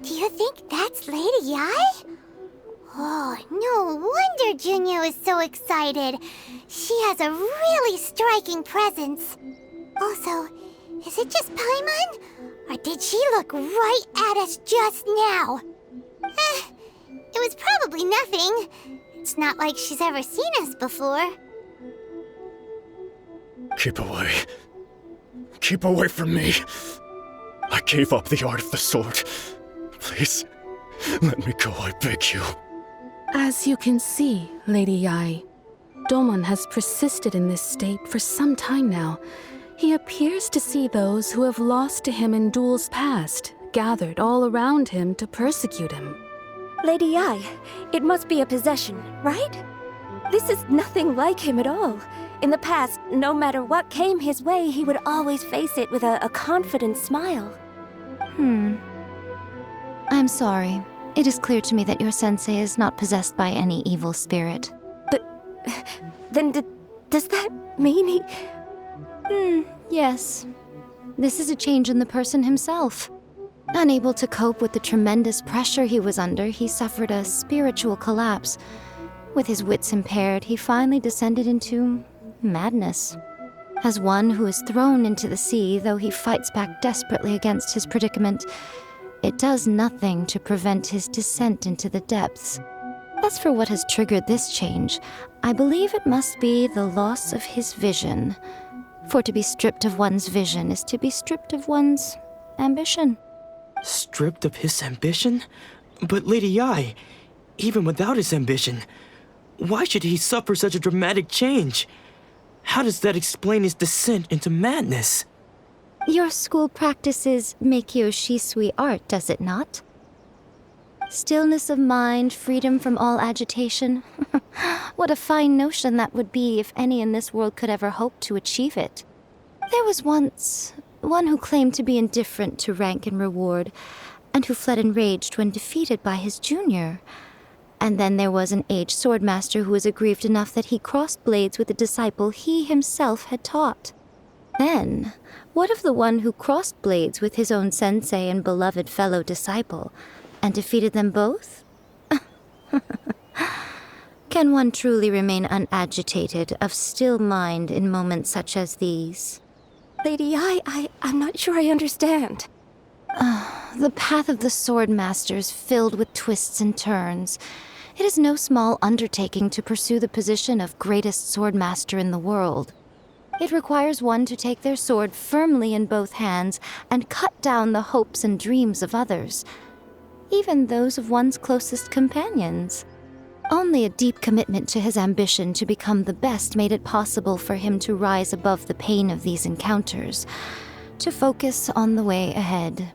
Do you think that's Lady Yae? Oh, no wonder Junya was so excited. She has a really striking presence. Also, is it just Paimon? Or did she look right at us just now? It was probably nothing. It's not like she's ever seen us before. Keep away. Keep away from me. I gave up the art of the sword. Please, let me go, I beg you. As you can see, Lady Yae, Domon has persisted in this state for some time now. He appears to see those who have lost to him in duels past, gathered all around him to persecute him. Lady Yae, it must be a possession, right? This is nothing like him at all. In the past, no matter what came his way, he would always face it with a confident smile. I'm sorry. It is clear to me that your sensei is not possessed by any evil spirit. But then does that mean he... Yes. This is a change in the person himself. Unable to cope with the tremendous pressure he was under, he suffered a spiritual collapse. With his wits impaired, he finally descended into madness. As one who is thrown into the sea, though he fights back desperately against his predicament, it does nothing to prevent his descent into the depths. As for what has triggered this change, I believe it must be the loss of his vision. For to be stripped of one's vision is to be stripped of one's ambition. Stripped of his ambition? But Lady Yae, even without his ambition, why should he suffer such a dramatic change? How does that explain his descent into madness? Your school practices Meikyo Shisui art, does it not? Stillness of mind, freedom from all agitation. What a fine notion that would be if any in this world could ever hope to achieve it. There was once one who claimed to be indifferent to rank and reward, and who fled enraged when defeated by his junior. And then there was an aged swordmaster who was aggrieved enough that he crossed blades with a disciple he himself had taught. Then, what of the one who crossed blades with his own sensei and beloved fellow disciple, and defeated them both? Can one truly remain unagitated, of still mind in moments such as these? Lady Yae, I'm not sure I understand. The path of the swordmaster is filled with twists and turns. It is no small undertaking to pursue the position of greatest swordmaster in the world. It requires one to take their sword firmly in both hands and cut down the hopes and dreams of others, even those of one's closest companions. Only a deep commitment to his ambition to become the best made it possible for him to rise above the pain of these encounters, to focus on the way ahead.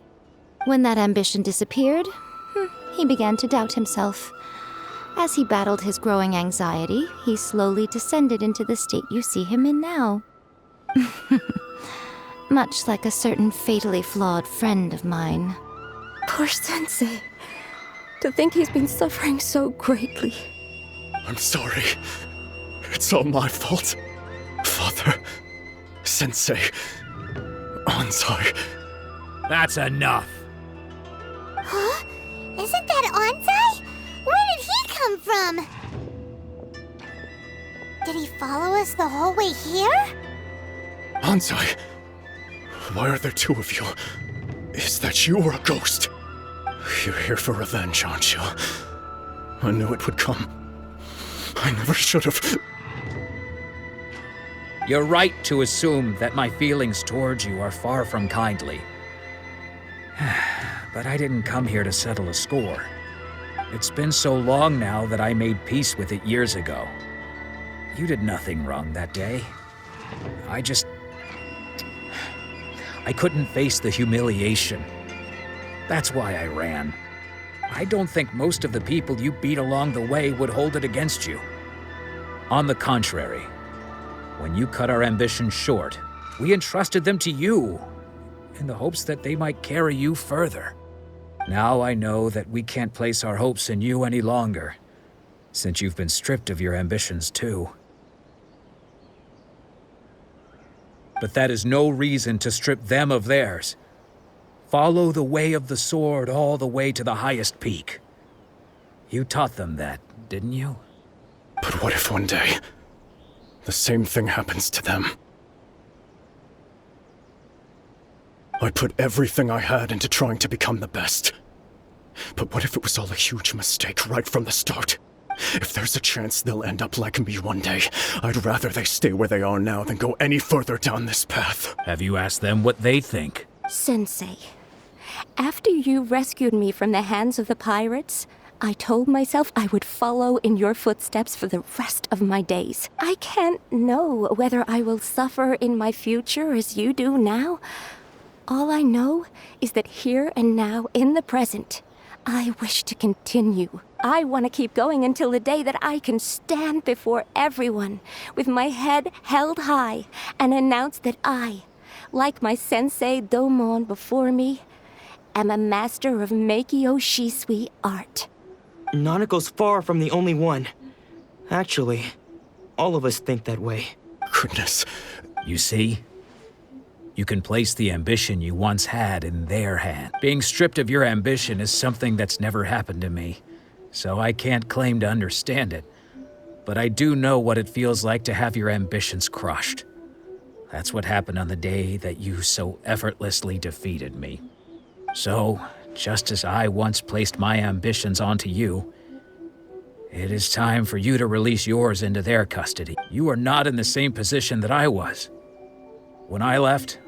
When that ambition disappeared, he began to doubt himself. As he battled his growing anxiety, he slowly descended into the state you see him in now. Much like a certain fatally flawed friend of mine. Poor sensei. To think he's been suffering so greatly. I'm sorry. It's all my fault. Father, Sensei, Ansai. That's enough. Huh? Isn't that Ansai? Where did he come from? Did he follow us the whole way here? Ansai, why are there two of you? Is that you or a ghost? You're here for revenge, aren't you? I knew it would come. I never should have. You're right to assume that my feelings towards you are far from kindly. But I didn't come here to settle a score. It's been so long now that I made peace with it years ago. You did nothing wrong that day. I couldn't face the humiliation. That's why I ran. I don't think most of the people you beat along the way would hold it against you. On the contrary, when you cut our ambitions short, we entrusted them to you, in the hopes that they might carry you further. Now I know that we can't place our hopes in you any longer, since you've been stripped of your ambitions too. But that is no reason to strip them of theirs. Follow the way of the sword all the way to the highest peak. You taught them that, didn't you? But what if one day, the same thing happens to them? I put everything I had into trying to become the best. But what if it was all a huge mistake right from the start? If there's a chance they'll end up like me one day, I'd rather they stay where they are now than go any further down this path. Have you asked them what they think? Sensei, after you rescued me from the hands of the pirates, I told myself I would follow in your footsteps for the rest of my days. I can't know whether I will suffer in my future as you do now. All I know is that here and now, in the present, I wish to continue. I want to keep going until the day that I can stand before everyone with my head held high and announce that I, like my sensei Domon before me, am a master of Meikyo Shisui art. Nanako's far from the only one. Actually, all of us think that way. Goodness. You see? You can place the ambition you once had in their hand. Being stripped of your ambition is something that's never happened to me, so I can't claim to understand it. But I do know what it feels like to have your ambitions crushed. That's what happened on the day that you so effortlessly defeated me. So, just as I once placed my ambitions onto you, it is time for you to release yours into their custody. You are not in the same position that I was. When I left,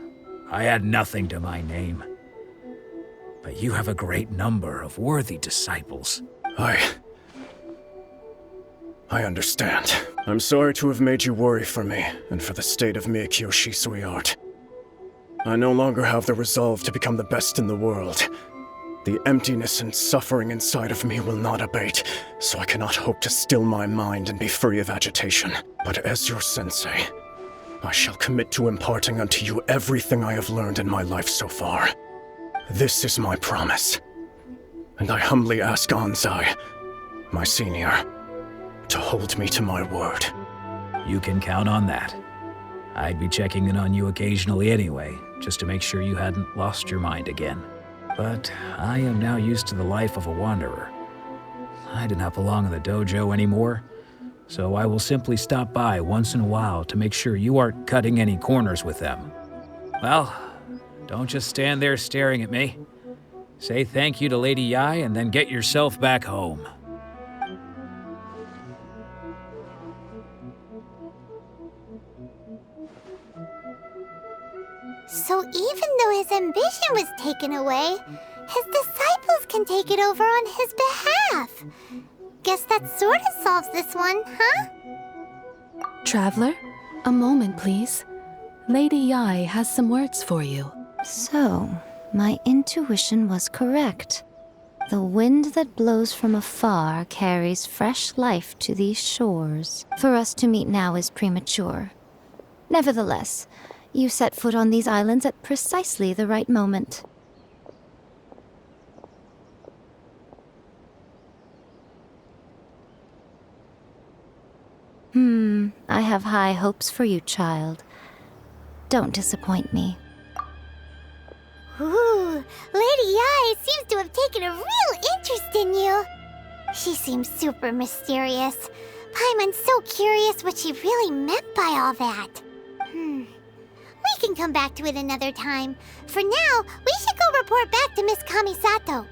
I had nothing to my name. But you have a great number of worthy disciples. I understand. I'm sorry to have made you worry for me, and for the state of Meikyo Shisui art. I no longer have the resolve to become the best in the world. The emptiness and suffering inside of me will not abate, so I cannot hope to still my mind and be free of agitation. But as your sensei, I shall commit to imparting unto you everything I have learned in my life so far. This is my promise. And I humbly ask Anzai, my senior, to hold me to my word. You can count on that. I'd be checking in on you occasionally anyway, just to make sure you hadn't lost your mind again. But I am now used to the life of a wanderer. I do not belong in the dojo anymore, so I will simply stop by once in a while to make sure you aren't cutting any corners with them. Well, don't just stand there staring at me. Say thank you to Lady Yai and then get yourself back home. So even though his ambition was taken away, his disciples can take it over on his behalf. Guess that sort of solves this one, huh? Traveler, a moment, please. Lady Yai has some words for you. So, my intuition was correct. The wind that blows from afar carries fresh life to these shores. For us to meet now is premature. Nevertheless, you set foot on these islands at precisely the right moment. I have high hopes for you, child. Don't disappoint me. Ooh, Lady Yai seems to have taken a real interest in you. She seems super mysterious. Paimon's so curious what she really meant by all that. We can come back to it another time. For now, we should go report back to Miss Kamisato.